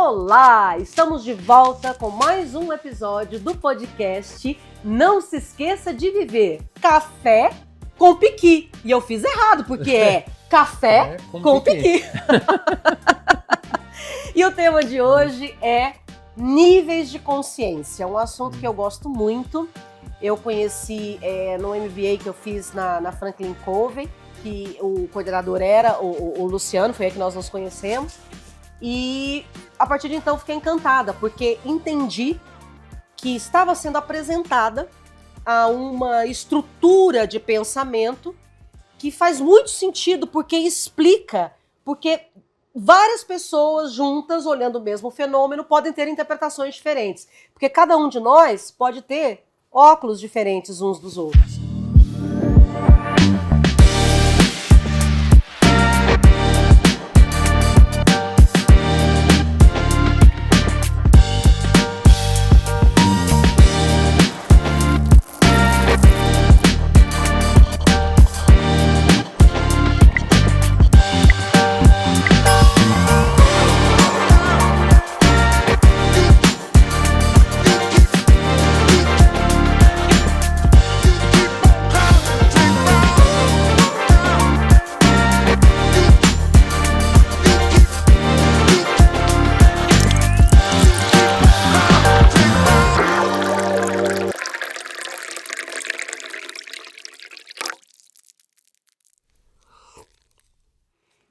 Olá! Estamos de volta com mais um episódio do podcast Não Se Esqueça de Viver Café com Piqui. E eu fiz errado, porque é café com Piqui. E o tema de hoje é níveis de consciência, um assunto que eu gosto muito. Eu conheci no MBA que eu fiz na Franklin Covey, que o coordenador era o Luciano, foi aí que nós nos conhecemos. E a partir de então fiquei encantada, porque entendi que estava sendo apresentada a uma estrutura de pensamento que faz muito sentido, porque explica, porque várias pessoas juntas, olhando o mesmo fenômeno, podem ter interpretações diferentes. Porque cada um de nós pode ter óculos diferentes uns dos outros.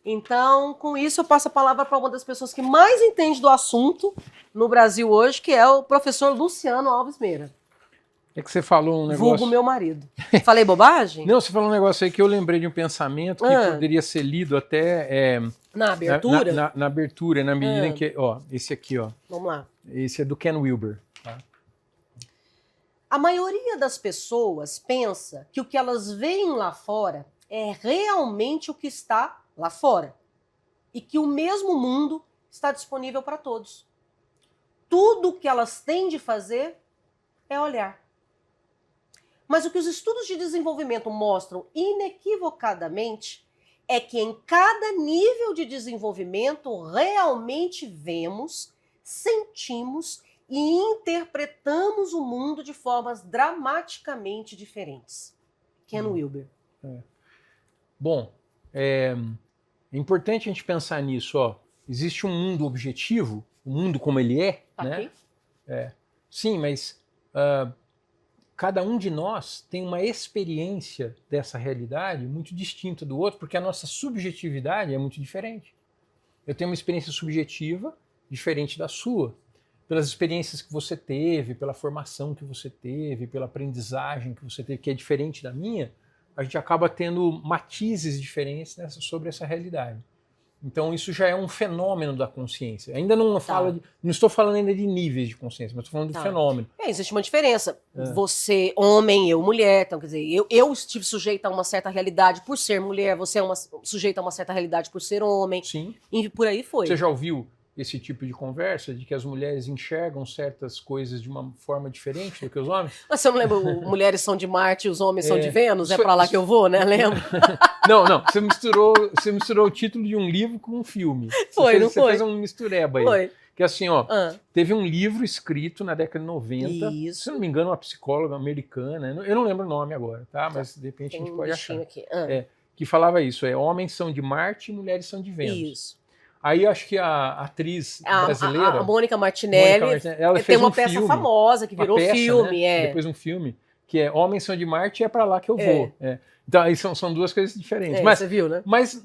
Então, com isso, eu passo a palavra para uma das pessoas que mais entende do assunto no Brasil hoje, que é o professor Luciano Alves Meira. É que você falou um negócio... Vulgo meu marido. Falei bobagem? Não, você falou um negócio aí que eu lembrei de um pensamento que poderia ser lido até... Na abertura? Na abertura, na medida em que... Ó, esse aqui, ó. Vamos lá. Esse é do Ken Wilber. Tá? A maioria das pessoas pensa que o que elas veem lá fora é realmente o que está lá fora. E que o mesmo mundo está disponível para todos. Tudo o que elas têm de fazer é olhar. Mas o que os estudos de desenvolvimento mostram inequivocadamente é que em cada nível de desenvolvimento realmente vemos, sentimos e interpretamos o mundo de formas dramaticamente diferentes. Ken Wilber. Bom, é importante a gente pensar nisso, ó. Existe um mundo objetivo, o mundo como ele é, Tá, né? aqui? Sim, mas cada um de nós tem uma experiência dessa realidade muito distinta do outro, porque a nossa subjetividade é muito diferente. Eu tenho uma experiência subjetiva diferente da sua, pelas experiências que você teve, pela formação que você teve, pela aprendizagem que você teve, que é diferente da minha. A gente acaba tendo matizes diferentes sobre essa realidade. Então isso já é um fenômeno da consciência. Ainda não não estou falando ainda de níveis de consciência, mas estou falando do fenômeno. Existe uma diferença. Você, homem, eu, mulher. Então, quer dizer, eu estive sujeita a uma certa realidade por ser mulher, você é sujeita a uma certa realidade por ser homem. Sim. E por aí foi. Você já ouviu esse tipo de conversa, de que as mulheres enxergam certas coisas de uma forma diferente do que os homens? Mas você não lembra, mulheres são de Marte e os homens são de Vênus? É pra lá que eu vou, né? Lembra? Não, você misturou o título de um livro com um filme. Você fez um mistureba aí. Foi. Que assim, ó, teve um livro escrito na década de 90, Isso. se não me engano, uma psicóloga americana, eu não lembro o nome agora, tá? Mas de repente a gente pode achar. Aqui. Que falava isso, homens são de Marte e mulheres são de Vênus. Isso. Aí acho que a atriz brasileira... A Mônica Martinelli, ela tem fez uma um peça filme, famosa que virou filme. Né? Depois um filme, que é Homens são de Marte e é pra lá que eu vou. Então aí são duas coisas diferentes. Mas, você viu, né? Mas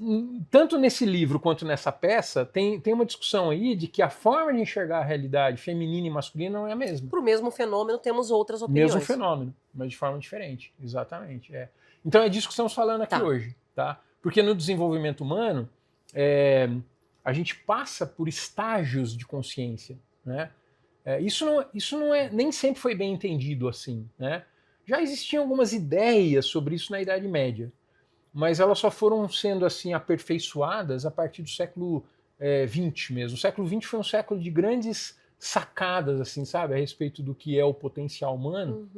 tanto nesse livro quanto nessa peça, tem uma discussão aí de que a forma de enxergar a realidade feminina e masculina não é a mesma. Para o mesmo fenômeno temos outras opiniões. Mesmo fenômeno, mas de forma diferente. Exatamente. Então é disso que estamos falando aqui hoje. Tá? Porque no desenvolvimento humano... a gente passa por estágios de consciência, né? Isso não é, nem sempre foi bem entendido assim, né? Já existiam algumas ideias sobre isso na Idade Média, mas elas só foram sendo assim aperfeiçoadas a partir do século XX mesmo. O século XX foi um século de grandes sacadas, assim, sabe, a respeito do que é o potencial humano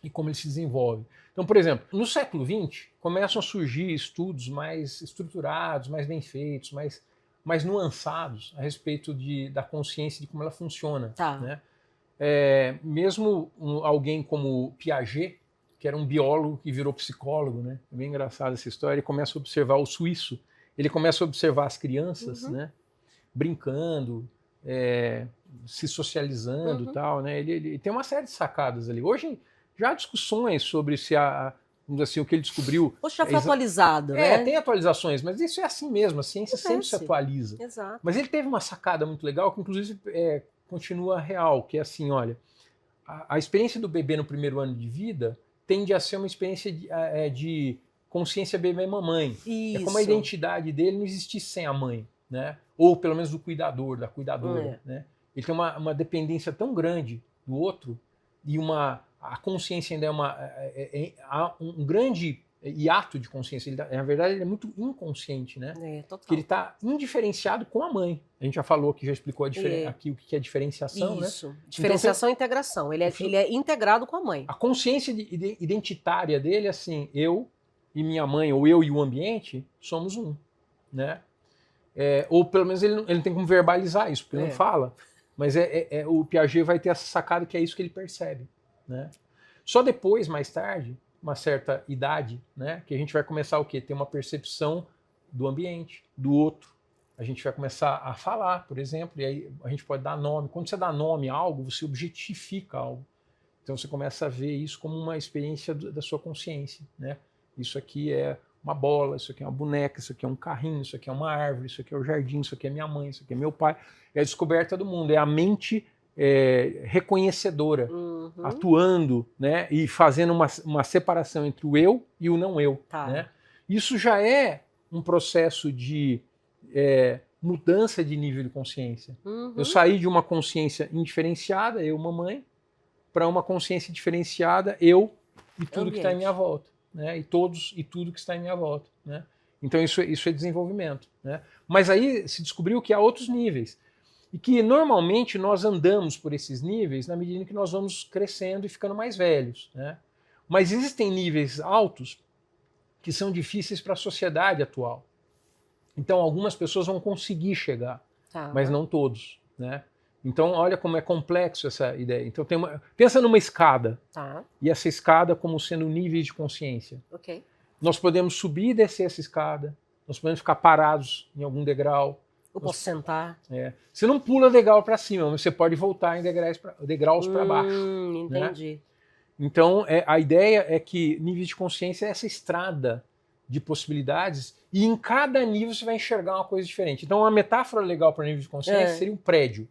e como ele se desenvolve. Então, por exemplo, no século XX começam a surgir estudos mais estruturados, mais bem feitos, mais mais nuançados a respeito da consciência, de como ela funciona. Tá. Né? Mesmo alguém como Piaget, que era um biólogo que virou psicólogo, né? É bem engraçada essa história. Ele começa a observar o suíço, ele começa a observar as crianças, né? Brincando, se socializando e tal. Né? Ele tem uma série de sacadas ali. Hoje já há discussões sobre se assim, o que ele descobriu... Hoje já foi atualizado, né? Tem atualizações, mas isso é assim mesmo, a ciência sempre se atualiza. Exato. Mas ele teve uma sacada muito legal, que inclusive continua real, que é assim, olha, a experiência do bebê no primeiro ano de vida tende a ser uma experiência de consciência bebê-mamãe. Isso. É como a identidade dele não existisse sem a mãe, né? Ou pelo menos do cuidador, da cuidadora. Né? Ele tem uma dependência tão grande do outro e a consciência ainda há um grande hiato de consciência. Na verdade, ele é muito inconsciente, né? Total. Porque ele está indiferenciado com a mãe. A gente já falou aqui, já explicou aqui o que é diferenciação, Isso. Né? Diferenciação e integração. Ele é integrado com a mãe. A consciência identitária dele é assim, eu e minha mãe, ou eu e o ambiente, somos um, né? Ou pelo menos ele não tem como verbalizar isso, porque ele não fala. Mas o Piaget vai ter essa sacada que é isso que ele percebe. Né? Só depois, mais tarde, uma certa idade, né, que a gente vai começar o quê? Ter uma percepção do ambiente, do outro. A gente vai começar a falar, por exemplo, e aí a gente pode dar nome. Quando você dá nome a algo, você objetifica algo. Então você começa a ver isso como uma experiência da sua consciência. Né? Isso aqui é uma bola, isso aqui é uma boneca, isso aqui é um carrinho, isso aqui é uma árvore, isso aqui é o jardim, isso aqui é minha mãe, isso aqui é meu pai. É a descoberta do mundo, é a mente reconhecedora, atuando, né, e fazendo uma separação entre o eu e o não eu. Tá. Né? Isso já é um processo de mudança de nível de consciência. Eu saí de uma consciência indiferenciada, eu, mamãe, para uma consciência diferenciada, eu e tudo que está em minha volta. Né? E tudo que está em minha volta. Né? Então isso é desenvolvimento. Né? Mas aí se descobriu que há outros níveis. E que normalmente nós andamos por esses níveis na medida em que nós vamos crescendo e ficando mais velhos. Né? Mas existem níveis altos que são difíceis para a sociedade atual. Então algumas pessoas vão conseguir chegar, mas não todos. Né? Então olha como é complexo essa ideia. Então pensa numa escada, e essa escada como sendo níveis de consciência. Okay. Nós podemos subir e descer essa escada, nós podemos ficar parados em algum degrau. Eu posso sentar. Você não pula degrau para cima, mas você pode voltar em degraus para baixo. Entendi. Né? Então, a ideia é que nível de consciência é essa estrada de possibilidades e em cada nível você vai enxergar uma coisa diferente. Então, uma metáfora legal para nível de consciência seria um prédio.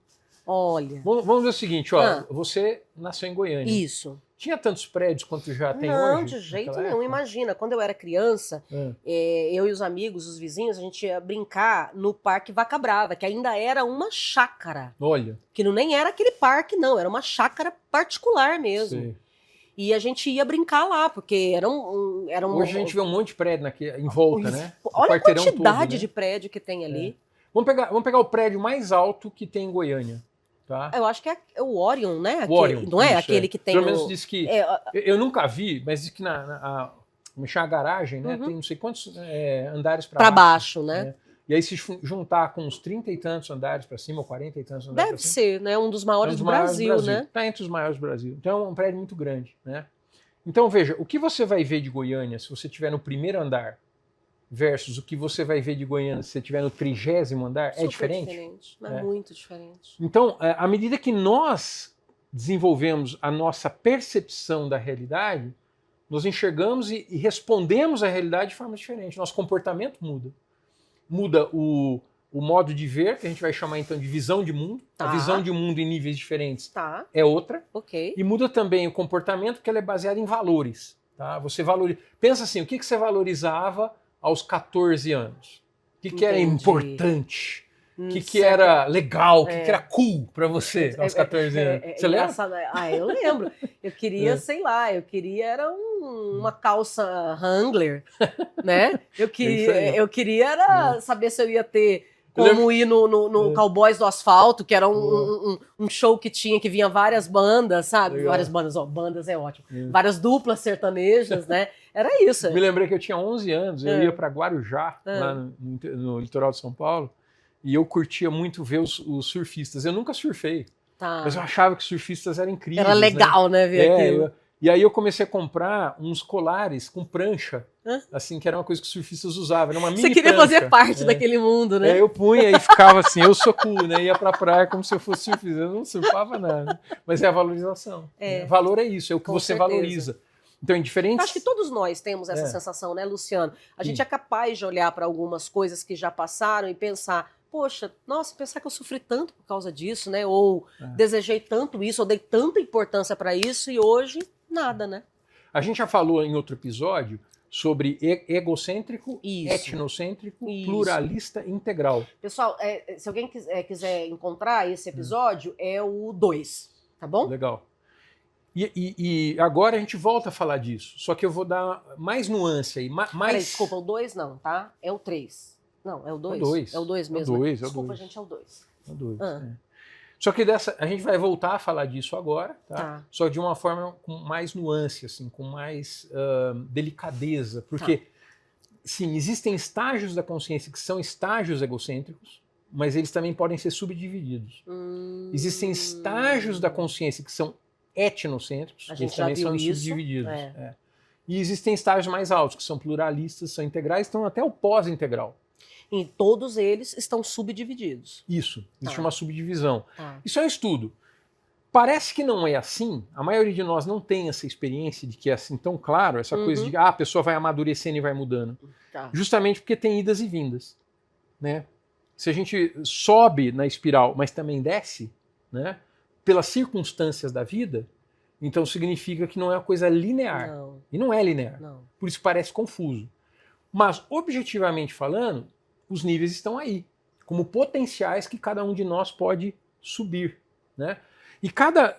Olha. Vamos ver o seguinte, você nasceu em Goiânia. Isso. Tinha tantos prédios quanto já tem hoje? Não, de jeito nenhum. Imagina, quando eu era criança, eu e os amigos, os vizinhos, a gente ia brincar no Parque Vaca Brava, que ainda era uma chácara. Olha. Que nem era aquele parque, não. Era uma chácara particular mesmo. Sim. E a gente ia brincar lá, porque era um... Hoje a gente vê um monte de prédio em volta, né? Olha a quantidade todo, né? de prédio que tem ali. Vamos pegar o prédio mais alto que tem em Goiânia. Tá? Eu acho que é o Orion, né? O Orion, não é isso, aquele que tem. Pelo menos diz que. Eu nunca vi, mas diz que mexer a garagem, né? Tem não sei quantos andares para baixo, né? E aí, se juntar com uns 30 e tantos andares para cima, ou 40 e tantos andares. Deve ser, né? Um dos maiores do Brasil, né? Está entre os maiores do Brasil. Então é um prédio muito grande, né? Então, veja, o que você vai ver de Goiânia se você estiver no primeiro andar versus o que você vai ver de Goiânia se você estiver no 30º andar, Super é diferente? Diferente, é muito diferente. Então, à medida que nós desenvolvemos a nossa percepção da realidade, nós enxergamos e respondemos à realidade de forma diferente. Nosso comportamento muda. Muda o modo de ver, que a gente vai chamar então de visão de mundo. A visão de mundo em níveis diferentes é outra. Okay. E muda também o comportamento, porque ela é baseada em valores. Tá? Você valoriza. Pensa assim, o que você valorizava aos 14 anos? O que era importante? O que era legal? O que era cool pra você aos 14 anos? Você lembra? Eu lembro. Eu queria, sei lá, era uma calça Wrangler, né? Eu queria era saber se eu ia ter como ir no Cowboys do Asfalto, que era um show que vinha várias bandas, sabe? Legal. Várias bandas, bandas é ótimo. Várias duplas sertanejas, né? Era isso. Me lembrei que eu tinha 11 anos, eu ia para Guarujá, lá no litoral de São Paulo, e eu curtia muito ver os surfistas. Eu nunca surfei, Tá. mas eu achava que surfistas eram incríveis. Era legal, né, ver aquilo. E aí eu comecei a comprar uns colares com prancha, Hã? assim, que era uma coisa que os surfistas usavam. Era uma mini Você queria prancha. fazer parte daquele mundo, né? Eu punha e ficava assim, eu sou cool, né? Ia pra praia como se eu fosse surfista. Eu não surfava nada. Mas é a valorização. Né? Valor é isso, é o que Com você certeza. valoriza. Então, em diferentes... Acho que todos nós temos essa sensação, né, Luciano? A gente é capaz de olhar para algumas coisas que já passaram e pensar, poxa, nossa, pensar que eu sofri tanto por causa disso, né? Ou desejei tanto isso, ou dei tanta importância para isso e hoje nada, né? A gente já falou em outro episódio sobre egocêntrico, etnocêntrico, pluralista e integral. Pessoal, se alguém quiser encontrar esse episódio, é o 2, tá bom? Legal. E agora a gente volta a falar disso, só que eu vou dar mais nuance aí. Peraí, desculpa, o 2 não, tá? É o 3. Não, é o 2? É o 2 mesmo. Desculpa, gente, é o 2. É o 2. Só que a gente vai voltar a falar disso agora, tá? Só de uma forma com mais nuance, assim, com mais delicadeza. Porque, sim, existem estágios da consciência que são estágios egocêntricos, mas eles também podem ser subdivididos. Existem estágios da consciência que são etnocêntricos, que eles também são subdivididos. E existem estágios mais altos, que são pluralistas, são integrais, estão até o pós-integral. E todos eles estão subdivididos. Isso, existe uma subdivisão. Isso é um estudo. Parece que não é assim, a maioria de nós não tem essa experiência de que é assim tão claro, essa coisa de a pessoa vai amadurecendo e vai mudando. Justamente porque tem idas e vindas. Né? Se a gente sobe na espiral, mas também desce, né, pelas circunstâncias da vida, então significa que não é uma coisa linear. Não. E não é linear. Não. Por isso parece confuso. Mas, objetivamente falando, os níveis estão aí, como potenciais que cada um de nós pode subir. Né? E cada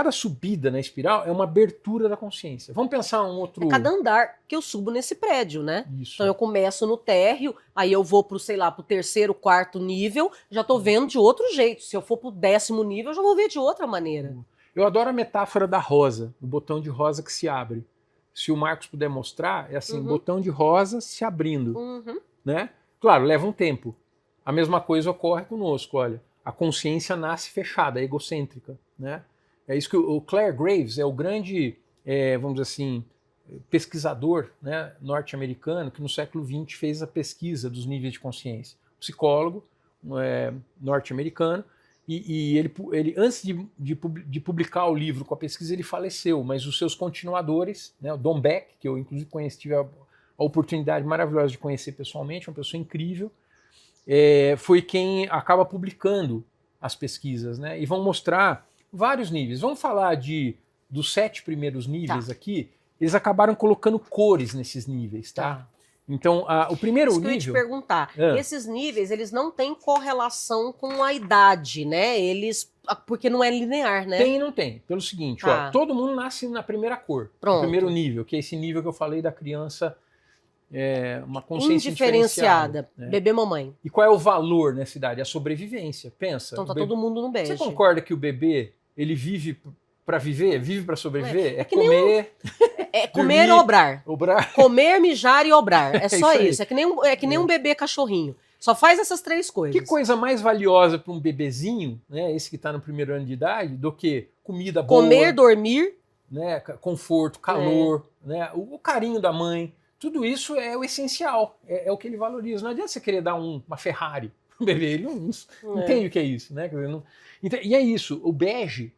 subida na espiral é uma abertura da consciência. Vamos pensar um outro... É cada andar que eu subo nesse prédio, né? Isso. Então eu começo no térreo, aí eu vou pro, sei lá, pro 3º, 4º nível, já tô vendo de outro jeito. Se eu for pro 10º nível, eu já vou ver de outra maneira. Eu adoro a metáfora da rosa, o botão de rosa que se abre. Se o Marcos puder mostrar, é assim, botão de rosa se abrindo. Né? Claro, leva um tempo. A mesma coisa ocorre conosco, olha. A consciência nasce fechada, egocêntrica. Né? É isso que o Clare Graves é o grande, vamos dizer assim, pesquisador, né, norte-americano que no século XX fez a pesquisa dos níveis de consciência. Psicólogo norte-americano. E ele antes de publicar o livro com a pesquisa, ele faleceu, mas os seus continuadores, né, o Don Beck, que eu inclusive tive a oportunidade maravilhosa de conhecer pessoalmente, uma pessoa incrível, foi quem acaba publicando as pesquisas, né, e vão mostrar vários níveis. Vamos falar dos 7 primeiros níveis aqui, eles acabaram colocando cores nesses níveis, tá? Então, o primeiro nível... Isso que eu ia te perguntar. Esses níveis, eles não têm correlação com a idade, né? Porque não é linear, né? Tem e não tem. Pelo seguinte, ó, todo mundo nasce na primeira cor. Pronto. No primeiro nível, que é esse nível que eu falei da criança, uma consciência indiferenciada. Né? Bebê mamãe. E qual é o valor nessa idade? A sobrevivência. Pensa. Então tá todo mundo no bege. Você concorda que o bebê, ele vive para viver? Vive para sobreviver? É comer... É comer e obrar. Comer, mijar e obrar. É só isso. É que nem um bebê cachorrinho. Só faz essas 3 coisas. Que coisa mais valiosa para um bebezinho, né, esse que está no primeiro ano de idade, do que comida boa. Comer, dormir. Né, conforto, calor, né, o carinho da mãe. Tudo isso é o essencial. É o que ele valoriza. Não adianta você querer dar uma Ferrari para um bebê. Ele não entende o que é isso. Né? E é isso. O bege...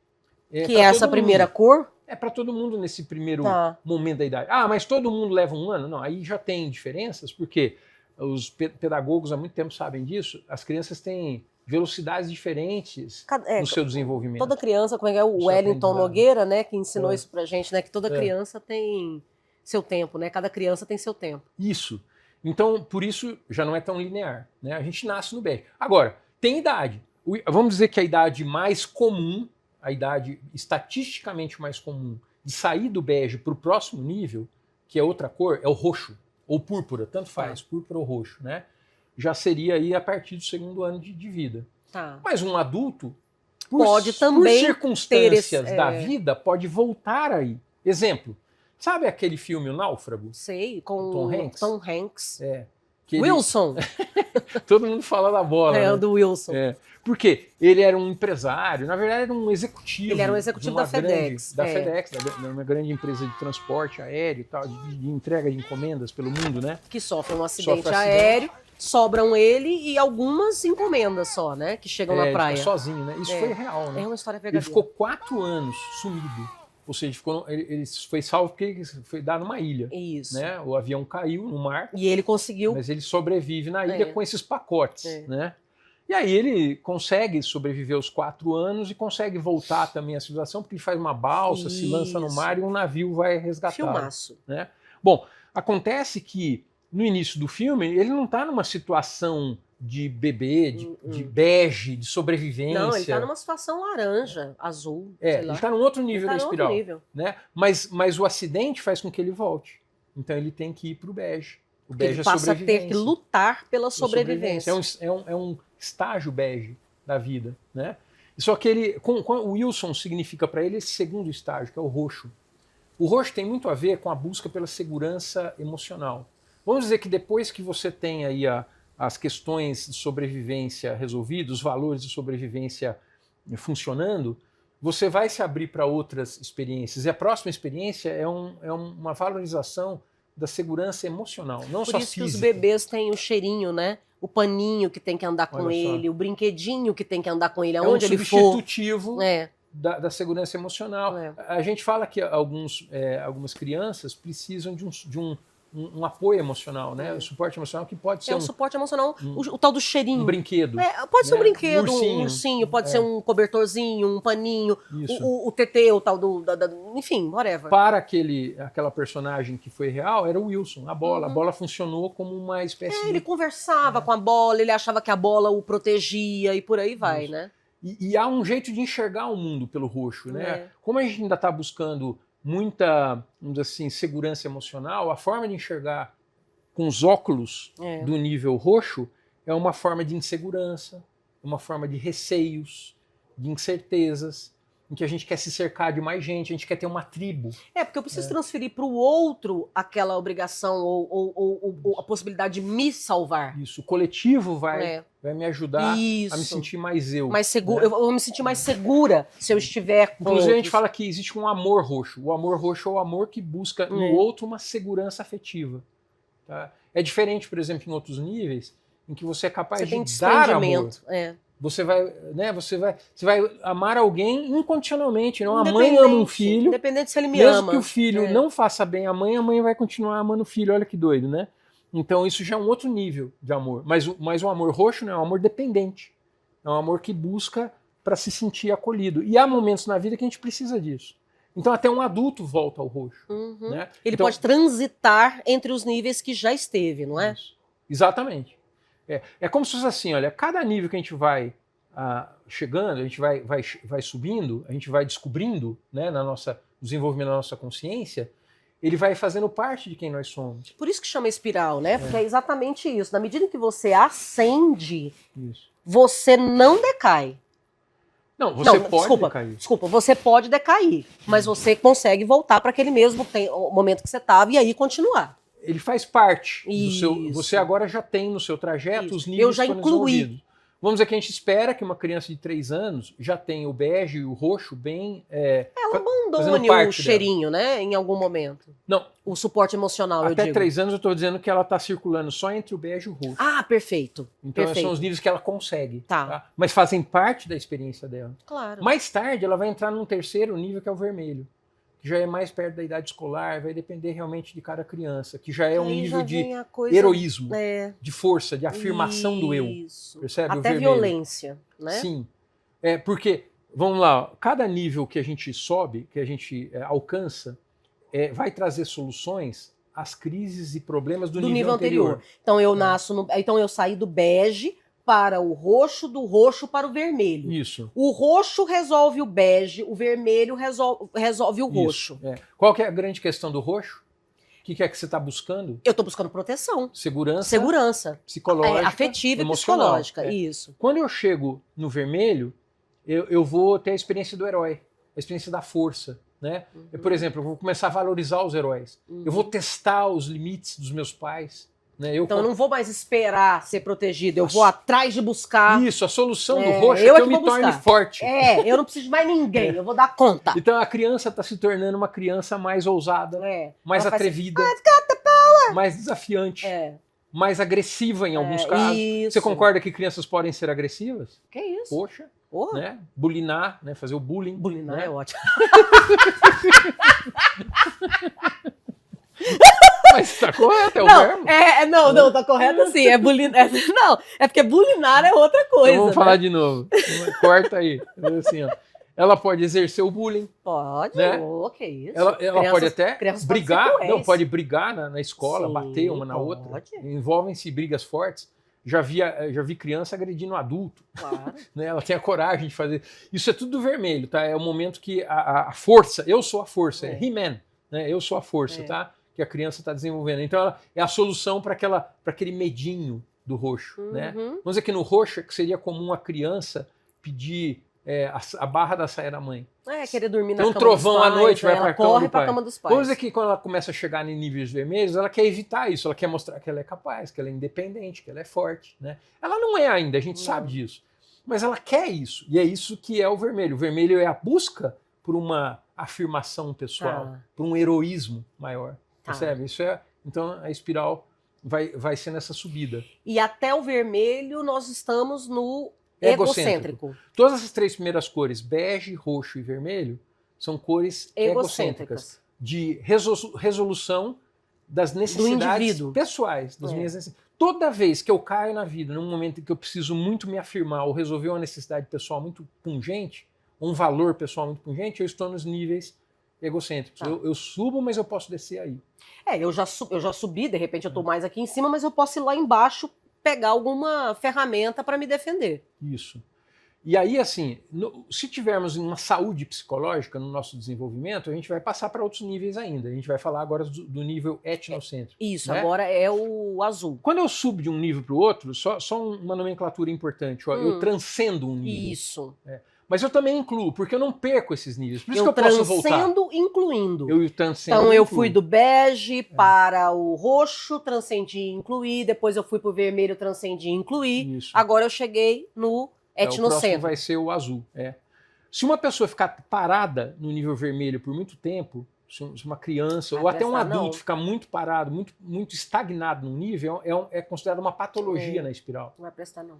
que é essa primeira cor? É para todo mundo nesse primeiro momento da idade. Mas todo mundo leva um ano? Não, aí já tem diferenças, porque os pedagogos há muito tempo sabem disso, as crianças têm velocidades diferentes no seu desenvolvimento. Toda criança, como é o Wellington Nogueira, né, que ensinou isso pra gente, né, que toda criança tem seu tempo, né, cada criança tem seu tempo. Isso. Então, por isso, já não é tão linear, né, a gente nasce no bege. Agora, tem idade. Vamos dizer que a idade mais comum, a idade estatisticamente mais comum de sair do bege para o próximo nível, que é outra cor, é o roxo, ou púrpura, tanto faz, púrpura ou roxo, né? Já seria aí a partir do 2º ano de vida. Mas um adulto, por circunstâncias da vida, pode voltar aí. Exemplo, sabe aquele filme O Náufrago? Sei, com Tom Hanks? Tom Hanks. Wilson! Todo mundo fala da bola. É, né? o do Wilson. Por quê? Ele era um empresário, na verdade era um executivo. Ele era um executivo da FedEx. FedEx, uma grande empresa de transporte aéreo e tal, de entrega de encomendas pelo mundo, né? Que sofre um acidente aéreo, sobram ele e algumas encomendas só, né? Que chegam na praia. Ele fica sozinho, né? Isso foi real, né? É uma história verdadeira. Ele ficou 4 anos sumido. Ou seja, ele foi salvo porque foi dado numa ilha. Isso. Né? O avião caiu no mar. E ele conseguiu. Mas ele sobrevive na ilha com esses pacotes. Né? E aí ele consegue sobreviver os 4 anos e consegue voltar também à civilização, porque ele faz uma balsa, se lança no mar e um navio vai resgatá-lo. Filmaço. Né? Bom, acontece que no início do filme ele não está numa situação de bebê, de bege, de sobrevivência. Não, ele está numa situação laranja, azul, ele está num outro nível da espiral. Né? Mas o acidente faz com que ele volte. Então ele tem que ir para o bege. O bege ele passa a ter que lutar pela sobrevivência. É um estágio bege da vida. Né? Só que o Wilson significa para ele esse segundo estágio, que é o roxo. O roxo tem muito a ver com a busca pela segurança emocional. Vamos dizer que depois que você tem aí as questões de sobrevivência resolvidas, os valores de sobrevivência funcionando, você vai se abrir para outras experiências. E a próxima experiência é uma valorização da segurança emocional, não só física. Por isso que os bebês têm o cheirinho, né? O paninho que tem que andar com ele, o brinquedinho que tem que andar com ele aonde ele for. É um substitutivo da segurança emocional. A gente fala que algumas crianças precisam de um apoio emocional, né? O suporte emocional que pode ser o suporte emocional, o tal do cheirinho. Um brinquedo. Pode ser um brinquedo, um ursinho, pode ser um cobertorzinho, um paninho, o TT, o tal enfim, whatever. Para aquela personagem que foi real, era o Wilson, a bola. A bola funcionou como uma espécie de... Ele conversava com a bola, ele achava que a bola o protegia e por aí vai, né? E há um jeito de enxergar o mundo pelo roxo, né? Como a gente ainda está buscando muita, vamos dizer assim, segurança emocional, a forma de enxergar com os óculos do nível roxo é uma forma de insegurança, uma forma de receios, de incertezas, em que a gente quer se cercar de mais gente, a gente quer ter uma tribo. Porque eu preciso transferir para o outro aquela obrigação ou a possibilidade de me salvar. Isso, o coletivo vai me ajudar a me sentir mais eu. Mais seguro, eu vou me sentir mais segura se eu estiver com Inclusive, a gente fala que existe um amor roxo. O amor roxo é o amor que busca no outro uma segurança afetiva. Tá? É diferente, por exemplo, em outros níveis, em que você é capaz de dar amor. Você vai amar alguém incondicionalmente. Não? A mãe ama um filho. Independente se ele me ama. Mesmo que o filho não faça bem a mãe vai continuar amando o filho. Olha que doido, né? Então isso já é um outro nível de amor. Mas o amor roxo não é um amor dependente. É um amor que busca para se sentir acolhido. E há momentos na vida que a gente precisa disso. Então até um adulto volta ao roxo. Né? Ele pode transitar entre os níveis que já esteve, não é? Isso. Exatamente. É como se fosse assim, olha, cada nível que a gente vai chegando, a gente vai subindo, a gente vai descobrindo, né, no desenvolvimento da nossa consciência, ele vai fazendo parte de quem nós somos. Por isso que chama espiral, né? Porque é exatamente isso. Na medida que você ascende, você não decai. Não, você pode decair. Desculpa, você pode decair, mas você consegue voltar para aquele mesmo momento que você estava e aí continuar. Ele faz parte do seu... Você agora já tem no seu trajeto os níveis. Eu já incluí. Vamos dizer que a gente espera que uma criança de 3 anos já tenha o bege e o roxo bem... Ela abandone o cheirinho, né? Em algum momento. Não. O suporte emocional, eu digo. Até 3 anos eu estou dizendo que ela está circulando só entre o bege e o roxo. Ah, perfeito. Então são os níveis que ela consegue. Tá? Mas fazem parte da experiência dela. Claro. Mais tarde ela vai entrar num terceiro nível que é o vermelho. Que já é mais perto da idade escolar, vai depender realmente de cada criança, que já é um nível de heroísmo, de força, de afirmação do eu. Percebe? Até violência, né? Sim. Porque, vamos lá, cada nível que a gente sobe, que a gente alcança, vai trazer soluções às crises e problemas do nível anterior. Então então eu saí do bege para o roxo, do roxo para o vermelho. Isso. O roxo resolve o bege, o vermelho resolve o roxo. Qual que é a grande questão do roxo? O que é que você está buscando? Eu estou buscando proteção. Segurança. Psicológica. Afetiva e psicológica, isso. Quando eu chego no vermelho, eu vou ter a experiência do herói, a experiência da força. Né? Por exemplo, eu vou começar a valorizar os heróis. Eu vou testar os limites dos meus pais. Né? Então eu não vou mais esperar ser protegido, eu vou atrás de buscar. Isso, a solução do roxo é que eu me torne forte. Eu não preciso de mais ninguém, eu vou dar conta. Então a criança está se tornando uma criança mais ousada, mais atrevida, mais desafiante, mais agressiva em alguns casos. Isso. Você concorda que crianças podem ser agressivas? Que isso? Poxa. Né? Bulinar, né? Fazer o bullying. Bulinar, né? É ótimo. Mas tá correto, é o verbo? Não, tá correto assim. É bulinar. Não, é porque bulinar é outra coisa. Então vamos falar de novo. Corta aí. Assim, ó. Ela pode exercer o bullying. Pode, né? Que isso. Ela pode até brigar. Não, pode brigar na escola, sim, bater uma na outra. Envolvem-se brigas fortes. Já vi criança agredindo um adulto. Claro. Né? Ela tem a coragem de fazer. Isso é tudo do vermelho, tá? É o momento que a força, eu sou a força, é He-Man, né? Eu sou a força, tá? Que a criança está desenvolvendo. Então ela é a solução para aquele medinho do roxo, né? Vamos dizer que no roxo é que seria comum a criança pedir a barra da saia da mãe. Querer dormir na cama dos pais. Tem um trovão à noite, vai para a corre para a cama dos pais. Vamos dizer que quando ela começa a chegar em níveis vermelhos, ela quer evitar isso, ela quer mostrar que ela é capaz, que ela é independente, que ela é forte, né? Ela não é ainda, a gente sabe disso. Mas ela quer isso, e é isso que é o vermelho. O vermelho é a busca por uma afirmação pessoal, por um heroísmo maior. Percebe? Isso então a espiral vai ser nessa subida. E até o vermelho nós estamos no egocêntrico. Todas as três primeiras cores, bege, roxo e vermelho, são cores egocêntricas de resolução das necessidades pessoais, das minhas necessidades. Toda vez que eu caio na vida, num momento em que eu preciso muito me afirmar ou resolver uma necessidade pessoal muito pungente, um valor pessoal muito pungente, eu estou nos níveis egocêntricos. Eu subo, mas eu posso descer aí. Eu já subi, de repente eu estou mais aqui em cima, mas eu posso ir lá embaixo pegar alguma ferramenta para me defender. Isso. E aí, assim, se tivermos uma saúde psicológica no nosso desenvolvimento, a gente vai passar para outros níveis ainda. A gente vai falar agora do nível etnocêntrico. Isso, né? Agora é o azul. Quando eu subo de um nível para o outro, só uma nomenclatura importante, eu transcendo um nível. Isso. Mas eu também incluo, porque eu não perco esses níveis. Por isso que eu posso voltar. Transcendo, incluindo. Então eu fui do bege para o roxo, transcendi e incluí. Depois eu fui para o vermelho, transcendi e incluí. Isso. Agora eu cheguei no etnocêntrico. O próximo vai ser o azul. Se uma pessoa ficar parada no nível vermelho por muito tempo, se uma criança ou até um adulto ficar muito parado, muito estagnado num nível, é considerado uma patologia na espiral. Não vai prestar, não.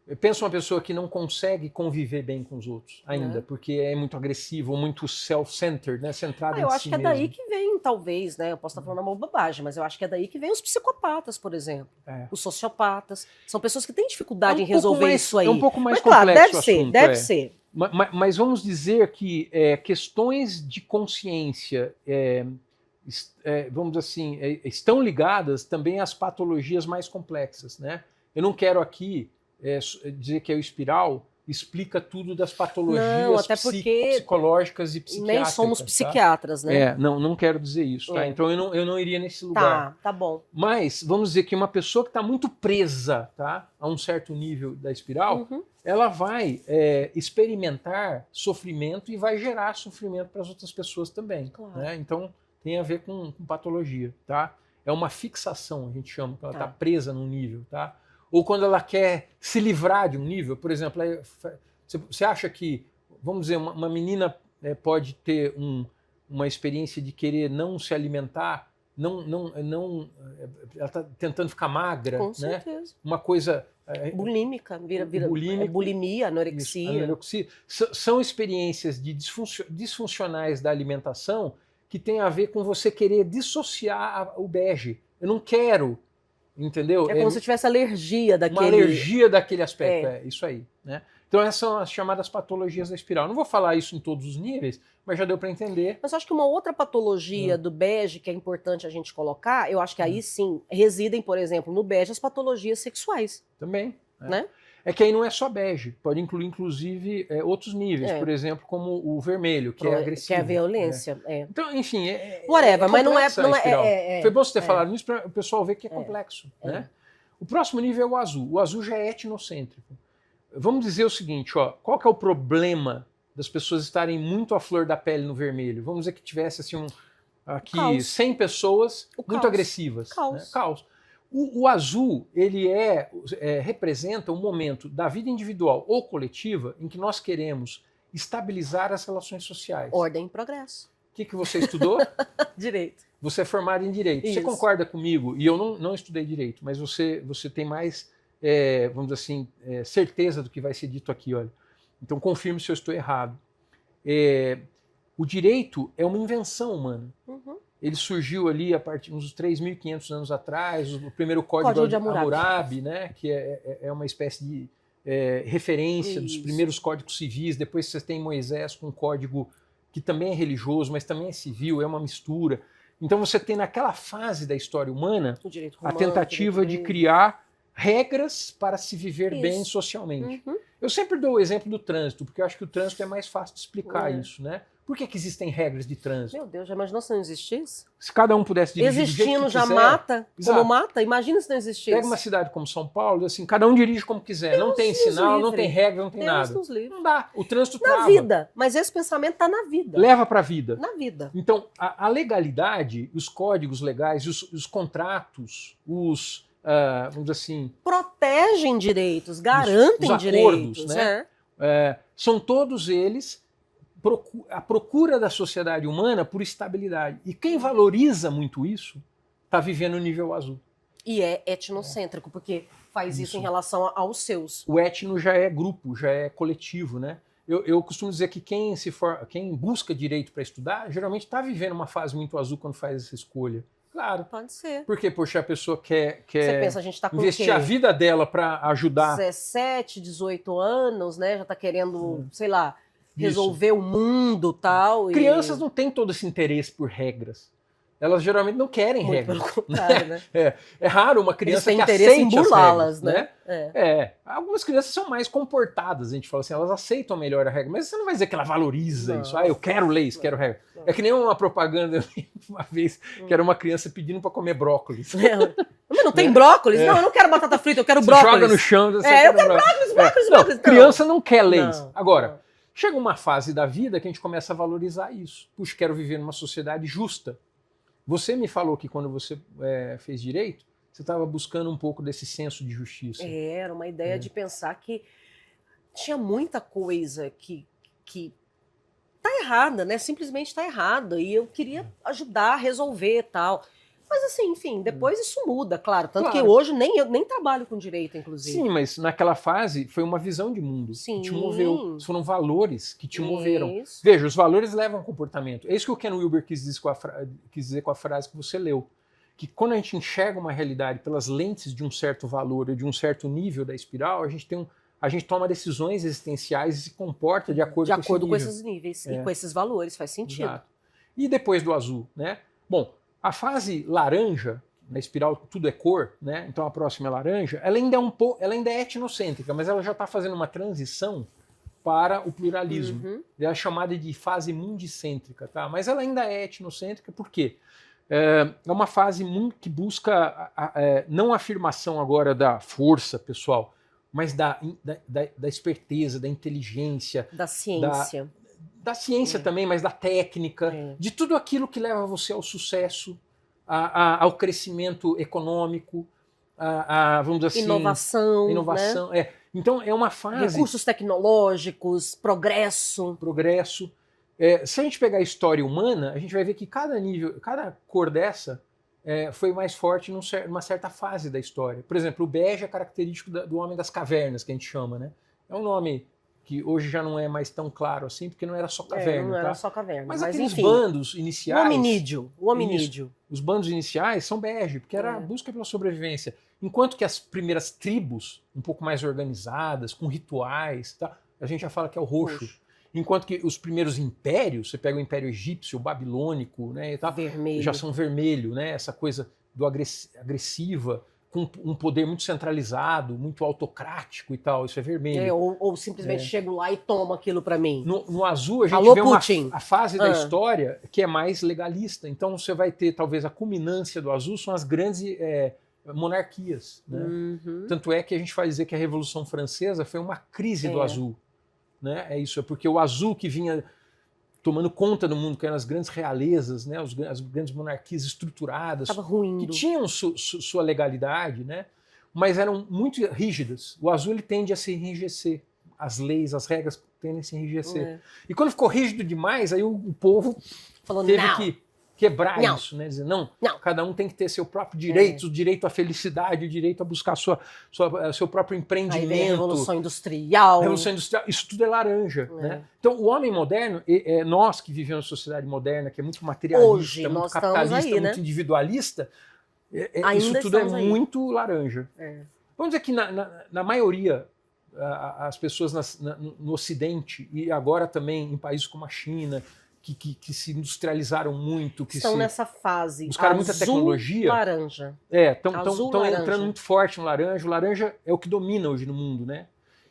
Eu penso uma pessoa que não consegue conviver bem com os outros ainda, porque é muito agressivo, muito self-centered, né? Centrado em si mesmo. Eu acho que é daí que vem, talvez, né? Eu posso estar falando uma bobagem, mas eu acho que é daí que vem os psicopatas, por exemplo. Os sociopatas. São pessoas que têm dificuldade em resolver isso aí. É um pouco mais complexo. Claro, deve ser. Mas vamos dizer que questões de consciência, vamos dizer assim, estão ligadas também às patologias mais complexas, né? Eu não quero aqui dizer que a espiral explica tudo das patologias psicológicas e psiquiátricas. Nem somos psiquiatras, né? Não quero dizer isso, tá? Então eu não iria nesse lugar. Tá bom. Mas vamos dizer que uma pessoa que está muito presa, tá, a um certo nível da espiral, ela vai experimentar sofrimento e vai gerar sofrimento para as outras pessoas também. Claro. Né? Então tem a ver com patologia, tá? É uma fixação, a gente chama, que ela está presa num nível, tá? Ou quando ela quer se livrar de um nível, por exemplo, você acha que, vamos dizer, uma menina pode ter uma experiência de querer não se alimentar, ela está tentando ficar magra, com certeza. Uma coisa bulímica, bulimia, anorexia. São experiências disfuncionais da alimentação que tem a ver com você querer dissociar o bege. Eu não quero. Entendeu? É como se tivesse alergia daquele... Uma alergia daquele aspecto, isso aí. Né? Então essas são as chamadas patologias da espiral. Não vou falar isso em todos os níveis, mas já deu para entender. Mas eu acho que uma outra patologia do bege que é importante a gente colocar, eu acho que aí sim residem, por exemplo, no bege as patologias sexuais. Também. Né? É que aí não é só bege, pode incluir inclusive outros níveis, por exemplo, como o vermelho, que é agressivo. Que é a violência. Então, enfim, whatever, mas não é. Foi bom você ter falado nisso para o pessoal ver que é complexo. Né? O próximo nível é o azul. O azul já é etnocêntrico. Vamos dizer o seguinte, qual que é o problema das pessoas estarem muito à flor da pele no vermelho? Vamos dizer que tivesse assim, aqui 100 pessoas muito agressivas. Caos. Né? Caos. O azul, ele representa um momento da vida individual ou coletiva em que nós queremos estabilizar as relações sociais. Ordem e progresso. O que você estudou? Direito. Você é formado em Direito. Isso. Você concorda comigo? E eu não estudei Direito, mas você tem mais, vamos dizer assim, certeza do que vai ser dito aqui. Olha. Então confirme se eu estou errado. O direito é uma invenção humana. Uhum. Ele surgiu ali a partir de uns 3.500 anos atrás, o primeiro Código de Hammurabi, né, que é uma espécie de referência dos primeiros códigos civis. Depois você tem Moisés com um código que também é religioso, mas também é civil, é uma mistura. Então você tem naquela fase da história humana a tentativa de criar regras para se viver bem socialmente. Uhum. Eu sempre dou o exemplo do trânsito, porque eu acho que o trânsito é mais fácil de explicar isso, né? Por que existem regras de trânsito? Meu Deus, já imaginou se não existisse? Se cada um pudesse dirigir existindo do jeito que já quiser, mata, exato. como mata, imagina se não existisse. Pega uma cidade como São Paulo, assim, cada um dirige como quiser, não tem sinal, não tem regra, não tem nada. Não dá, o trânsito trava. Na vida, mas esse pensamento está na vida. Leva para a vida. Na vida. Então, a legalidade, os códigos legais, os contratos, vamos dizer assim... protegem direitos, garantem os acordos, direitos. né? São todos eles a procura da sociedade humana por estabilidade. E quem valoriza muito isso está vivendo no nível azul. E é etnocêntrico, porque faz isso em relação aos seus. O etno já é grupo, já é coletivo, né? Eu costumo dizer que quem busca direito para estudar, geralmente está vivendo uma fase muito azul quando faz essa escolha. Claro. Pode ser. Porque, poxa, a pessoa quer Você pensa, a gente tá com investir a vida dela para ajudar. 17, 18 anos, né? Já está querendo, sei lá, resolver o mundo e tal. Crianças não têm todo esse interesse por regras. Elas geralmente não querem muito regras. Pelo contrário, né? É raro uma criança que interesse aceite em burlá-las, né? Algumas crianças são mais comportadas, a gente fala assim, elas aceitam melhor a regra, mas você não vai dizer que ela valoriza isso. Eu quero leis, quero regra. É que nem uma propaganda uma vez que era uma criança pedindo para comer brócolis. Mas não tem brócolis? Não, eu não quero batata frita, eu quero brócolis. Joga no chão. Eu quero brócolis. Criança não quer leis. Agora, chega uma fase da vida que a gente começa a valorizar isso. Puxa, quero viver numa sociedade justa. Você me falou que quando você fez direito, você estava buscando um pouco desse senso de justiça. Era uma ideia de pensar que tinha muita coisa que tá errada, né? Simplesmente está errada. E eu queria ajudar a resolver e tal. Mas assim, enfim, depois isso muda, claro. Tanto que hoje eu nem trabalho com direito, inclusive. Sim, mas naquela fase foi uma visão de mundo que te moveu. Foram valores que te moveram. Veja, os valores levam ao comportamento. É isso que o Ken Wilber quis dizer com a frase que você leu. Que quando a gente enxerga uma realidade pelas lentes de um certo valor ou de um certo nível da espiral, a gente toma decisões existenciais e se comporta de acordo com esses níveis e com esses valores, faz sentido. Exato. E depois do azul, né? Bom, a fase laranja, na espiral tudo é cor, né? Então a próxima é laranja, ela ainda é etnocêntrica, mas ela já está fazendo uma transição para o pluralismo. É chamada de fase mundicêntrica, tá? Mas ela ainda é etnocêntrica, por quê? É uma fase que busca não a afirmação agora da força pessoal, mas da esperteza, da inteligência. Da ciência. Da ciência também, mas da técnica, de tudo aquilo que leva você ao sucesso, ao crescimento econômico, vamos dizer assim... Inovação. Né? Então é uma fase... Recursos tecnológicos, progresso. Se a gente pegar a história humana, a gente vai ver que cada cor dessa foi mais forte numa certa fase da história. Por exemplo, o bege é característico do homem das cavernas, que a gente chama, né? É um nome que hoje já não é mais tão claro assim, porque não era só caverna. Não era só caverna. Mas aqueles bandos iniciais... O hominídeo. Os bandos iniciais são bege, porque era a busca pela sobrevivência. Enquanto que as primeiras tribos, um pouco mais organizadas, com rituais, tá? A gente já fala que é o roxo. Enquanto que os primeiros impérios, você pega o Império Egípcio, o Babilônico, né, e tal, já são vermelho, né? Essa coisa do agressiva, com um poder muito centralizado, muito autocrático e tal, isso é vermelho. Ou simplesmente chego lá e tomo aquilo para mim. No azul a gente vê a fase da história que é mais legalista, então você vai ter talvez a culminância do azul, são as grandes monarquias. Né? Tanto é que a gente vai dizer que a Revolução Francesa foi uma crise do azul. Né? É isso, é porque o azul que vinha tomando conta do mundo, que eram as grandes realezas, né, as grandes monarquias estruturadas, que tinham sua legalidade, né, mas eram muito rígidas. O azul ele tende a se enrijecer, as leis, as regras tendem a se enrijecer. E quando ficou rígido demais, aí o povo teve que quebrar isso, né? Dizer, não, cada um tem que ter seu próprio direito, o direito à felicidade, o direito a buscar seu próprio empreendimento. Aí vem a Revolução Industrial. Revolução Industrial, isso tudo é laranja. Né? Então, o homem moderno, nós que vivemos em sociedade moderna, que é muito materialista, hoje, muito capitalista, aí, muito individualista, isso tudo é muito laranja. Vamos dizer que na maioria, as pessoas no Ocidente, e agora também em países como a China, que se industrializaram muito, que estão nessa fase. Buscaram muita tecnologia. Laranja. Estão entrando muito forte no laranja. O laranja é o que domina hoje no mundo, né?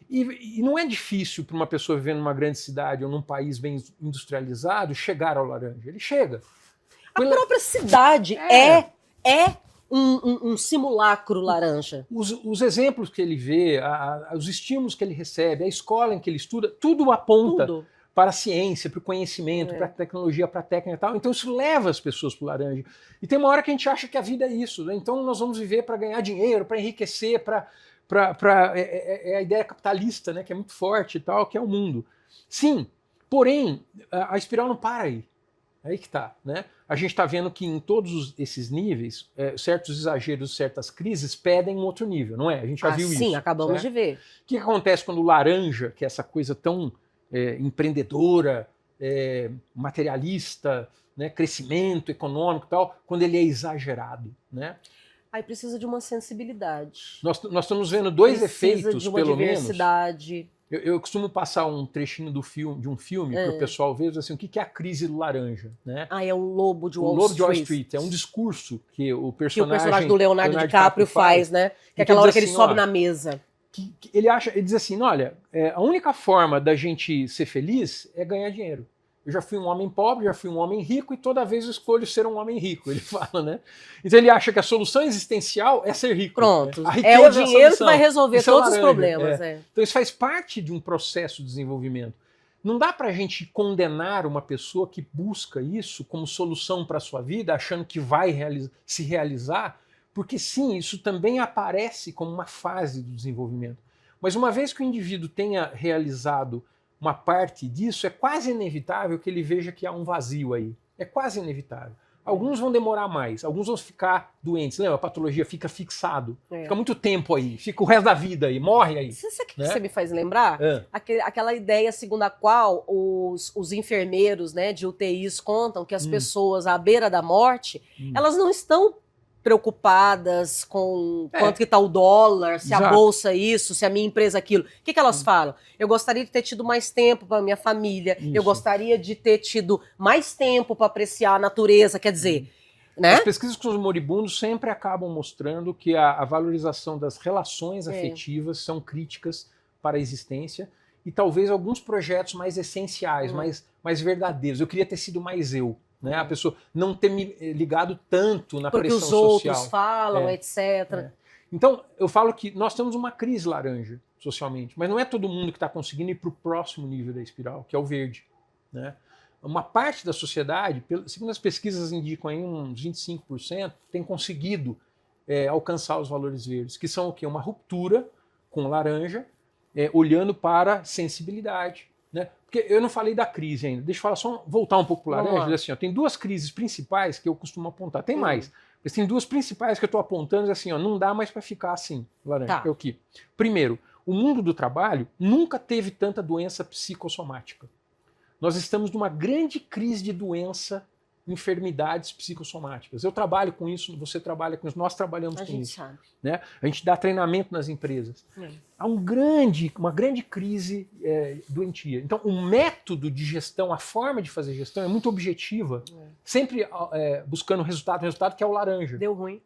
E não é difícil para uma pessoa vivendo numa grande cidade ou num país bem industrializado chegar ao laranja. Ele chega. A própria cidade é um simulacro laranja. Os exemplos que ele vê, os estímulos que ele recebe, a escola em que ele estuda, tudo aponta para a ciência, para o conhecimento, para a tecnologia, para a técnica e tal. Então isso leva as pessoas para o laranja. E tem uma hora que a gente acha que a vida é isso, né? Então nós vamos viver para ganhar dinheiro, para enriquecer, é a ideia capitalista, né? Que é muito forte e tal, que é o mundo. Sim, porém, a espiral não para aí. É aí que está, né? A gente está vendo que em todos esses níveis, certos exageros, certas crises pedem um outro nível, não é? A gente já viu isso. Sim, acabamos de ver. O que acontece quando o laranja, que é essa coisa tão empreendedora, materialista, né, crescimento econômico e tal, quando ele é exagerado, né? Aí precisa de uma sensibilidade. Nós estamos vendo dois efeitos, de uma pelo diversidade. menos. Eu costumo passar um trechinho de um filme para o pessoal ver, assim, o que é a crise do laranja, né? É o Lobo de Wall Street. O Lobo de Wall Street. É um discurso que o personagem do Leonardo DiCaprio faz, né? Que é aquela hora que ele sobe na mesa. Ele diz assim, olha, a única forma da gente ser feliz é ganhar dinheiro. Eu já fui um homem pobre, já fui um homem rico e toda vez eu escolho ser um homem rico, ele fala, né? Então ele acha que a solução existencial é ser rico. Pronto, né? é o dinheiro que vai resolver todos os problemas. Então isso faz parte de um processo de desenvolvimento. Não dá pra gente condenar uma pessoa que busca isso como solução para a sua vida, achando que vai se realizar, porque sim, isso também aparece como uma fase do desenvolvimento. Mas uma vez que o indivíduo tenha realizado uma parte disso, é quase inevitável que ele veja que há um vazio aí. É quase inevitável. Alguns vão demorar mais, alguns vão ficar doentes. Lembra? A patologia fica fixado. Fica muito tempo aí, fica o resto da vida aí, morre aí. Você sabe o que você me faz lembrar? Aquela ideia segundo a qual os enfermeiros, né, de UTIs contam que as pessoas à beira da morte, elas não estão preocupadas com quanto que está o dólar, se a bolsa isso, se a minha empresa aquilo. O que elas falam? Eu gostaria de ter tido mais tempo para minha família, eu gostaria de ter tido mais tempo para apreciar a natureza, quer dizer... Né? As pesquisas com os moribundos sempre acabam mostrando que a valorização das relações afetivas são críticas para a existência e talvez alguns projetos mais essenciais, mais verdadeiros. Eu queria ter sido mais eu. Né? A pessoa não ter me ligado tanto na pressão social. Porque os outros falam, etc. Então, eu falo que nós temos uma crise laranja socialmente, mas não é todo mundo que está conseguindo ir para o próximo nível da espiral, que é o verde. Né? Uma parte da sociedade, segundo as pesquisas indicam aí, uns 25%, tem conseguido alcançar os valores verdes, que são o quê? Uma ruptura com o laranja, olhando para sensibilidade. Né? Porque eu não falei da crise ainda. Deixa eu falar só, voltar um pouco para o laranja. Assim, tem duas crises principais que eu costumo apontar. Tem mais, mas tem duas principais que eu estou apontando. Assim, não dá mais para ficar assim, laranja. É o quê? Primeiro, o mundo do trabalho nunca teve tanta doença psicossomática. Nós estamos numa grande crise de doença, enfermidades psicossomáticas. Eu trabalho com isso, você trabalha com isso, nós trabalhamos com isso. Né? A gente dá treinamento nas empresas. Há uma grande crise doentia. Então, o método de gestão, a forma de fazer gestão é muito objetiva, sempre buscando resultado que é o laranja. Deu ruim.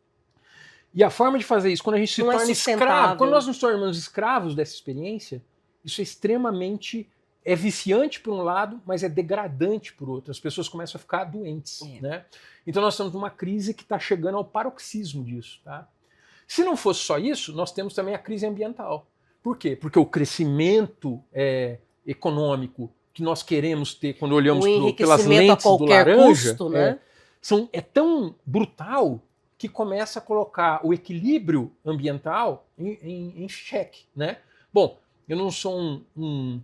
E a forma de fazer isso, quando a gente se torna escravo, quando nós nos tornamos escravos dessa experiência, isso é extremamente... É viciante por um lado, mas é degradante por outro. As pessoas começam a ficar doentes. Né? Então nós estamos numa crise que está chegando ao paroxismo disso. Tá? Se não fosse só isso, nós temos também a crise ambiental. Por quê? Porque o crescimento econômico que nós queremos ter quando olhamos o pelas lentes do laranja, custo, né? É tão brutal que começa a colocar o equilíbrio ambiental em xeque, né? Bom, eu não sou um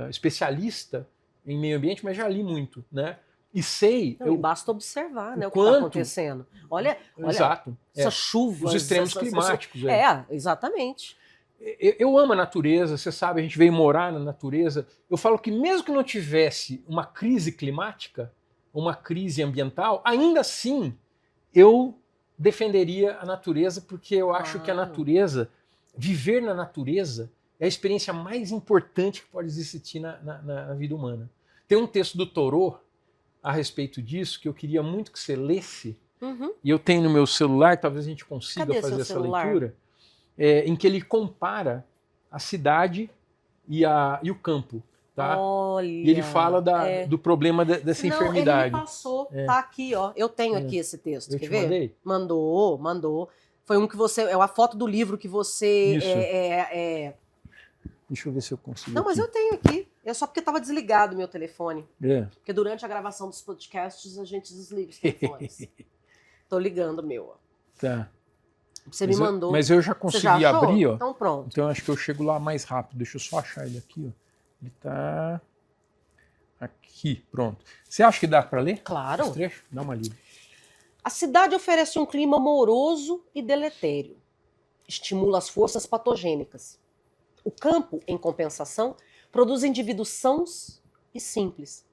especialista em meio ambiente, mas já li muito, né? E sei... Não, basta observar, né, o que quanto... está acontecendo. Olha Exato, essa chuva. Os extremos climáticos. Exatamente. Eu amo a natureza, você sabe, a gente veio morar na natureza. Eu falo que mesmo que não tivesse uma crise climática, uma crise ambiental, ainda assim eu defenderia a natureza, porque eu acho que a natureza, viver na natureza, é a experiência mais importante que pode existir na vida humana. Tem um texto do Thoreau a respeito disso que eu queria muito que você lesse, e eu tenho no meu celular, talvez a gente consiga fazer essa leitura, em que ele compara a cidade e o campo. Tá? Olha, e ele fala do problema dessa enfermidade. Ele me passou, tá aqui, ó. Eu tenho aqui esse texto, eu quer te ver? Mandei? Mandou. Foi um que você... É a foto do livro que você... Isso. Deixa eu ver se eu consigo. Não, mas eu tenho aqui. É só porque estava desligado o meu telefone. Porque durante a gravação dos podcasts a gente desliga os telefones. Tô ligando o meu, ó. Tá. Você me mandou. Mas eu já consegui abrir, ó. Então pronto. Então eu acho que eu chego lá mais rápido. Deixa eu só achar ele aqui, ó. Ele tá aqui, pronto. Você acha que dá para ler? Claro. Esse trecho? Dá uma lida. A cidade oferece um clima moroso e deletério. Estimula as forças patogênicas. O campo, em compensação, produz indivíduos sãos e simples.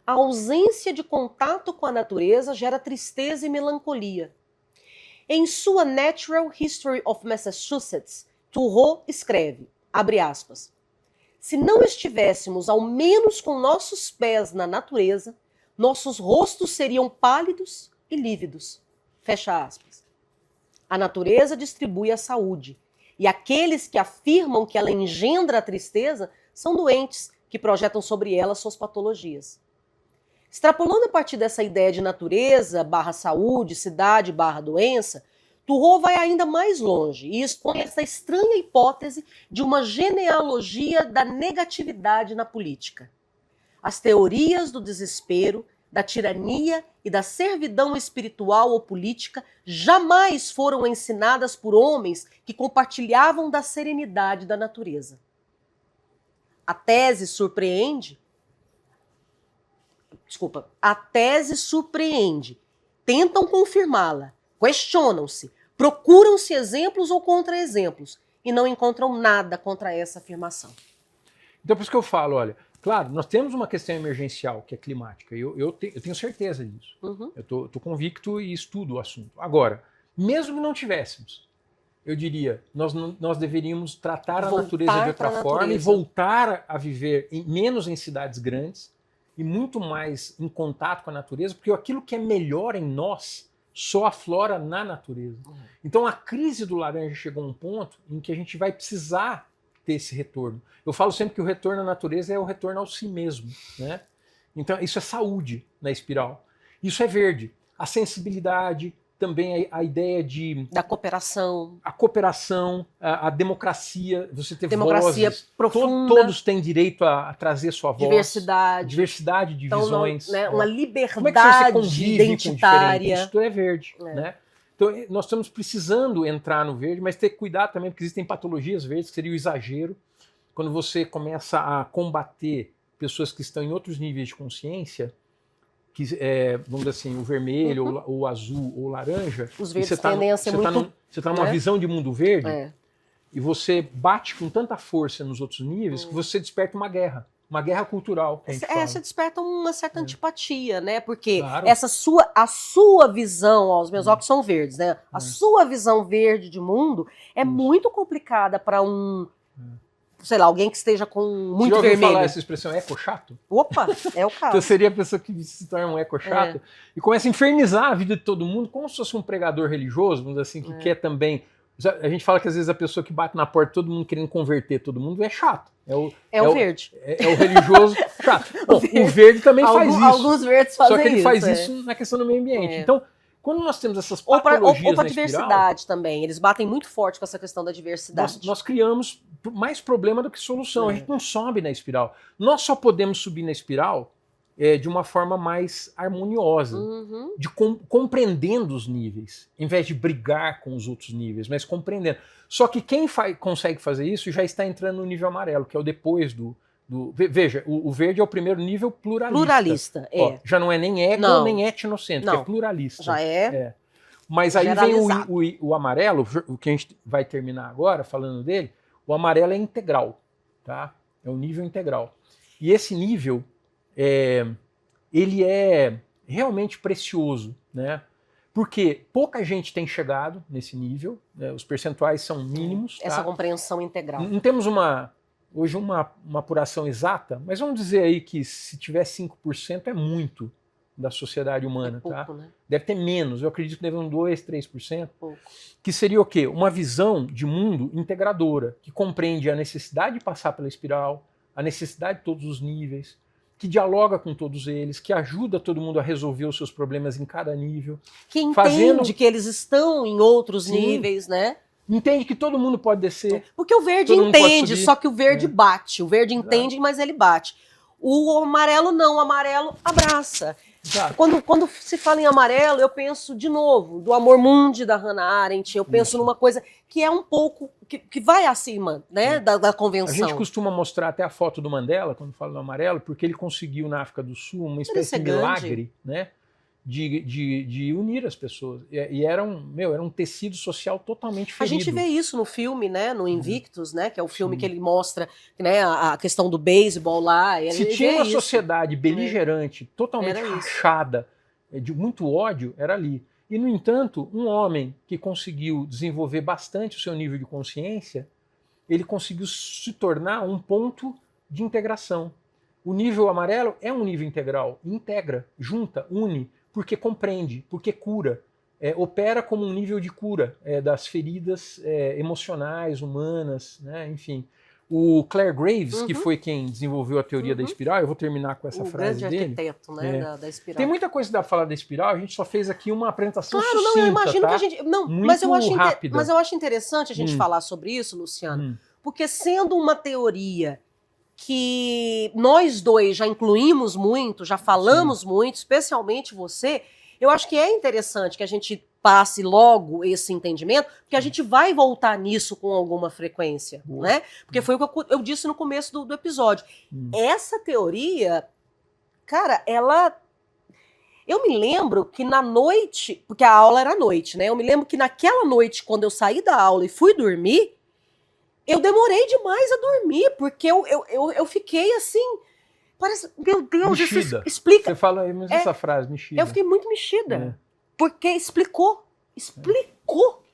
A ausência de contato com a natureza gera tristeza e melancolia. Em sua Natural History of Massachusetts, Thoreau escreve, abre aspas, se não estivéssemos ao menos com nossos pés na natureza, nossos rostos seriam pálidos e lívidos. Fecha aspas. A natureza distribui a saúde, e aqueles que afirmam que ela engendra a tristeza são doentes que projetam sobre ela suas patologias. Extrapolando a partir dessa ideia de natureza, saúde, cidade, doença, Thoreau vai ainda mais longe e expõe essa estranha hipótese de uma genealogia da negatividade na política. As teorias do desespero, da tirania e da servidão espiritual ou política jamais foram ensinadas por homens que compartilhavam da serenidade da natureza. A tese surpreende, tentam confirmá-la, questionam-se, procuram-se exemplos ou contra-exemplos e não encontram nada contra essa afirmação. Então por isso que eu falo, olha, claro, nós temos uma questão emergencial que é climática, eu tenho certeza disso. Eu tô convicto e estudo o assunto. Agora, mesmo que não tivéssemos, eu diria, nós deveríamos tratar a natureza de outra forma e voltar a viver menos em cidades grandes e muito mais em contato com a natureza, porque aquilo que é melhor em nós só aflora na natureza. Então a crise do laranja chegou a um ponto em que a gente vai precisar ter esse retorno. Eu falo sempre que o retorno à natureza é o retorno ao si mesmo, né? Então isso é saúde na espiral. Isso é verde. A sensibilidade, também a ideia da cooperação. A cooperação, a democracia, você ter democracia vozes. Profunda. Todos têm direito a trazer sua voz. Diversidade de então, visões. Né, uma liberdade Como é que você convive identitária. Com isso é verde, né? Então nós estamos precisando entrar no verde, mas ter cuidado também, porque existem patologias verdes, que seria o exagero. Quando você começa a combater pessoas que estão em outros níveis de consciência, que vamos dizer assim, o vermelho, ou o azul, ou o laranja. Os verdes tendem a ser muito... Você está numa visão de mundo verde, e você bate com tanta força nos outros níveis que você desperta uma guerra cultural. Você desperta uma certa antipatia, né? Porque claro. A sua visão, ó, os meus óculos são verdes, né? A sua visão verde de mundo é muito complicada para sei lá, alguém que esteja com muito vermelho. Você já ouviu falar essa expressão eco-chato? Opa, é o caso. Então seria a pessoa que se torna um eco-chato e começa a infernizar a vida de todo mundo como se fosse um pregador religioso, vamos dizer assim, que quer também... A gente fala que às vezes a pessoa que bate na porta, todo mundo querendo converter todo mundo, é chato. É o verde. É o religioso chato. Bom, o verde também faz isso. Alguns verdes fazem isso. Só que ele faz isso na questão do meio ambiente. Então, Quando nós temos essas Ou patologias para na diversidade espiral, também. Eles batem muito forte com essa questão da diversidade. nós criamos mais problema do que solução. A gente não sobe na espiral. Nós só podemos subir na espiral de uma forma mais harmoniosa, de compreendendo os níveis, em vez de brigar com os outros níveis, mas compreendendo. Só que quem consegue fazer isso já está entrando no nível amarelo, que é o depois do... Veja, o verde é o primeiro nível pluralista. Pluralista, é. Ó, já não é nem ego nem etnocêntrico, é pluralista. Já é. Mas aí vem o amarelo, o que a gente vai terminar agora, falando dele, o amarelo é integral, tá? É um nível integral. E esse nível, ele é realmente precioso, né? Porque pouca gente tem chegado nesse nível, né? Os percentuais são mínimos. Essa compreensão integral. Não temos hoje uma apuração exata, mas vamos dizer aí que se tiver 5% é muito da sociedade humana, pouco, tá? Né? Deve ter menos, eu acredito que deve ter 2, 3%. Pouco. Que seria o quê? Uma visão de mundo integradora, que compreende a necessidade de passar pela espiral, a necessidade de todos os níveis, que dialoga com todos eles, que ajuda todo mundo a resolver os seus problemas em cada nível. Que entende que eles estão em outros níveis, né? Entende que todo mundo pode descer. Porque o verde entende, só que o verde bate. O verde entende, mas ele bate. O amarelo não, o amarelo abraça. Quando se fala em amarelo, eu penso, de novo, do Amor Mundi, da Hannah Arendt, eu penso numa coisa que é um pouco, que vai acima, né, da convenção. A gente costuma mostrar até a foto do Mandela, quando fala do amarelo, porque ele conseguiu na África do Sul uma espécie de milagre, né, de unir as pessoas. E era um tecido social totalmente ferido. A gente vê isso no filme, né, no Invictus, né, que é o filme que ele mostra, né, a questão do beisebol lá. Se tinha uma sociedade beligerante, totalmente rachada, de muito ódio, era ali. E, no entanto, um homem que conseguiu desenvolver bastante o seu nível de consciência, ele conseguiu se tornar um ponto de integração. O nível amarelo é um nível integral, integra, junta, une, porque compreende, porque cura, opera como um nível de cura das feridas emocionais, humanas, né? Enfim. O Clare Graves, que foi quem desenvolveu a teoria da espiral, eu vou terminar com essa frase dele. O grande arquiteto, né, da espiral. Tem muita coisa que dá pra falar da espiral, a gente só fez aqui uma apresentação sucinta, não, eu imagino tá? que a gente... Não, mas eu acho interessante a gente falar sobre isso, Luciano, porque sendo uma teoria que nós dois já incluímos muito, já falamos muito, especialmente você, eu acho que é interessante que a gente passe logo esse entendimento, porque a gente vai voltar nisso com alguma frequência, né? Porque foi o que eu disse no começo do episódio. Essa teoria, cara, eu me lembro que na noite, porque a aula era à noite, né? Eu me lembro que naquela noite, quando eu saí da aula e fui dormir, eu demorei demais a dormir, porque eu fiquei assim, parece, meu Deus, mexida. Isso explica. Você fala aí mesmo essa frase, mexida. Eu fiquei muito mexida, porque explicou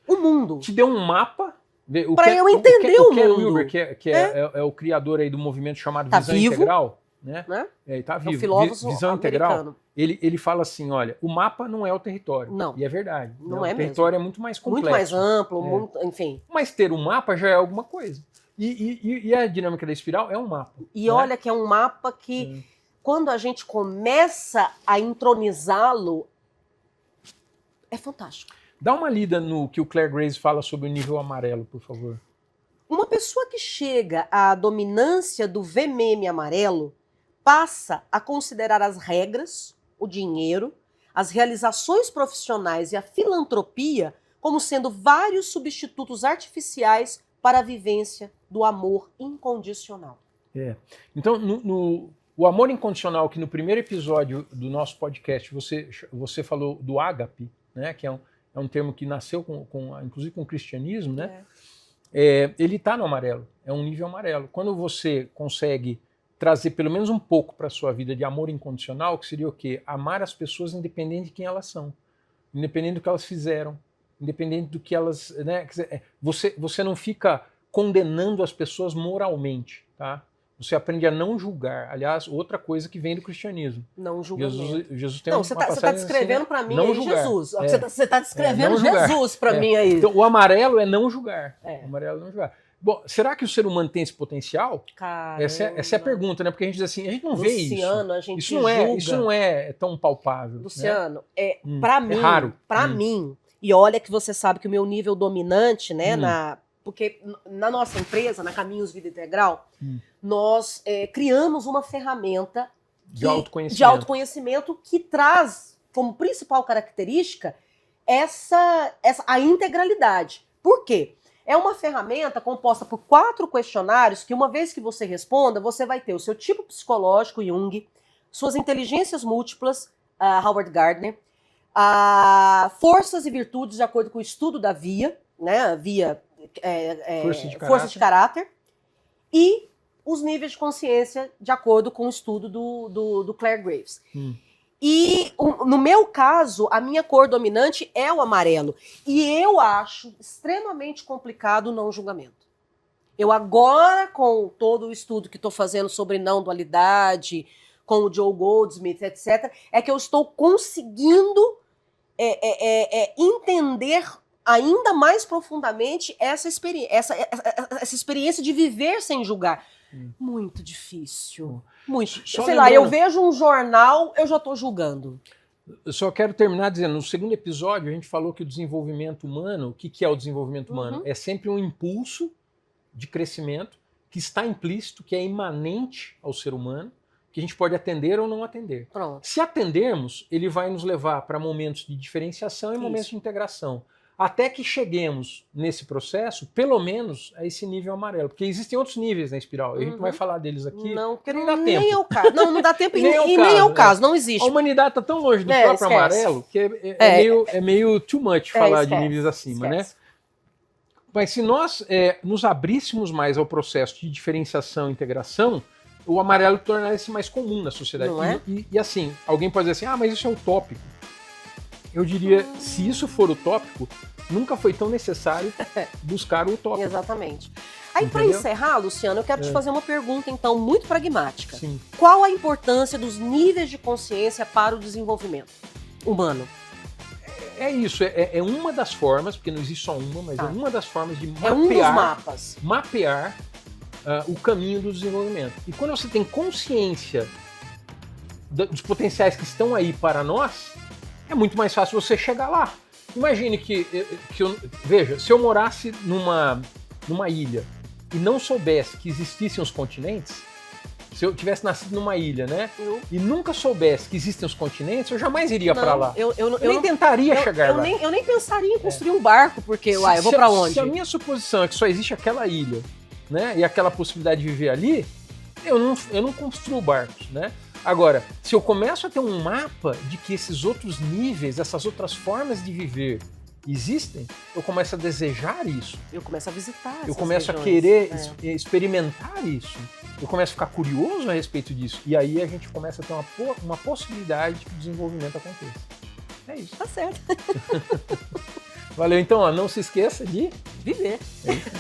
o mundo. Te deu um mapa, para eu entender o mundo. Wilber, que é o criador aí do movimento chamado Visão Integral, né? Ele tá vivo. É um filósofo Visão americano. Integral. Ele fala assim, olha, o mapa não é o território. Não. E é verdade. Não é mesmo. O território é muito mais complexo. Muito mais amplo, enfim. Mas ter um mapa já é alguma coisa. E a dinâmica da espiral é um mapa. E olha que é um mapa que, quando a gente começa a entronizá-lo, é fantástico. Dá uma lida no que o Clare Graves fala sobre o nível amarelo, por favor. Uma pessoa que chega à dominância do VMM amarelo passa a considerar as regras, o dinheiro, as realizações profissionais e a filantropia como sendo vários substitutos artificiais para a vivência do amor incondicional. Então, o amor incondicional, que no primeiro episódio do nosso podcast você falou do ágape, né, que é um termo que nasceu inclusive com o cristianismo, né? Ele está no amarelo, é um nível amarelo. Quando você consegue trazer pelo menos um pouco para a sua vida de amor incondicional, que seria o quê? Amar as pessoas independente de quem elas são, independente do que elas fizeram, independente do que elas... Né? Você não fica condenando as pessoas moralmente, tá? Você aprende a não julgar. Aliás, outra coisa que vem do cristianismo. Não julgar. Jesus tem você está descrevendo para mim aí Jesus. Você está descrevendo Jesus para mim aí. Então, o amarelo é não julgar. O amarelo é não julgar. Bom, será que o ser humano tem esse potencial? Essa é a pergunta, né? Porque a gente diz assim, a gente não vê isso. Luciano, a gente Isso não é tão palpável. Luciano, né? Para mim, raro. Mim, e olha que você sabe que o meu nível dominante, né, porque na nossa empresa, na Caminhos Vida Integral, nós criamos uma ferramenta de autoconhecimento que traz como principal característica a integralidade. Por quê? É uma ferramenta composta por 4 questionários que, uma vez que você responda, você vai ter o seu tipo psicológico, Jung, suas inteligências múltiplas, Howard Gardner, forças e virtudes de acordo com o estudo da VIA, né? VIA, força de caráter, e os níveis de consciência de acordo com o estudo do Clare Graves. E no meu caso, a minha cor dominante é o amarelo. E eu acho extremamente complicado o não julgamento. Eu agora, com todo o estudo que estou fazendo sobre não dualidade, com o Joe Goldsmith, etc., é que eu estou conseguindo entender ainda mais profundamente essa experiência de viver sem julgar. Muito difícil. Muito. Sei lá, eu vejo um jornal, eu já estou julgando. Eu só quero terminar dizendo, no segundo episódio a gente falou que o desenvolvimento humano, o que é o desenvolvimento humano? É sempre um impulso de crescimento que está implícito, que é imanente ao ser humano, que a gente pode atender ou não atender. Pronto. Se atendermos, ele vai nos levar para momentos de diferenciação e momentos de integração. Até que cheguemos nesse processo, pelo menos, a esse nível amarelo. Porque existem outros níveis na espiral. A gente não vai falar deles aqui, não, porque não dá tempo. Nem é o caso. Não dá tempo e nem é o caso, não existe. A humanidade está tão longe do próprio amarelo que é meio too much falar de níveis acima, né? Mas se nós nos abríssemos mais ao processo de diferenciação e integração, o amarelo tornaria-se mais comum na sociedade. Não é? E assim, alguém pode dizer assim, mas isso é utópico. Eu diria, se isso for utópico, nunca foi tão necessário buscar o utópico. Exatamente. Aí, para encerrar, Luciano, eu quero te fazer uma pergunta, então, muito pragmática. Sim. Qual a importância dos níveis de consciência para o desenvolvimento humano? É isso, é uma das formas, porque não existe só uma, mas é uma das formas de mapear o caminho do desenvolvimento. E quando você tem consciência dos potenciais que estão aí para nós, é muito mais fácil você chegar lá. Imagine veja, se eu morasse numa ilha e não soubesse que existissem os continentes, se eu tivesse nascido numa ilha, né, e nunca soubesse que existem os continentes, eu jamais iria para lá. Eu nem tentaria chegar lá. Eu nem pensaria em construir um barco, porque, eu vou para onde? Se a minha suposição é que só existe aquela ilha, né, e aquela possibilidade de viver ali, eu não construo barcos, né? Agora, se eu começo a ter um mapa de que esses outros níveis, essas outras formas de viver existem, eu começo a desejar isso. Eu começo a visitar. Eu começo a querer experimentar isso. Eu começo a ficar curioso a respeito disso. E aí a gente começa a ter uma possibilidade de que o desenvolvimento aconteça. É isso. Tá certo. Valeu, então, não se esqueça de viver. É isso.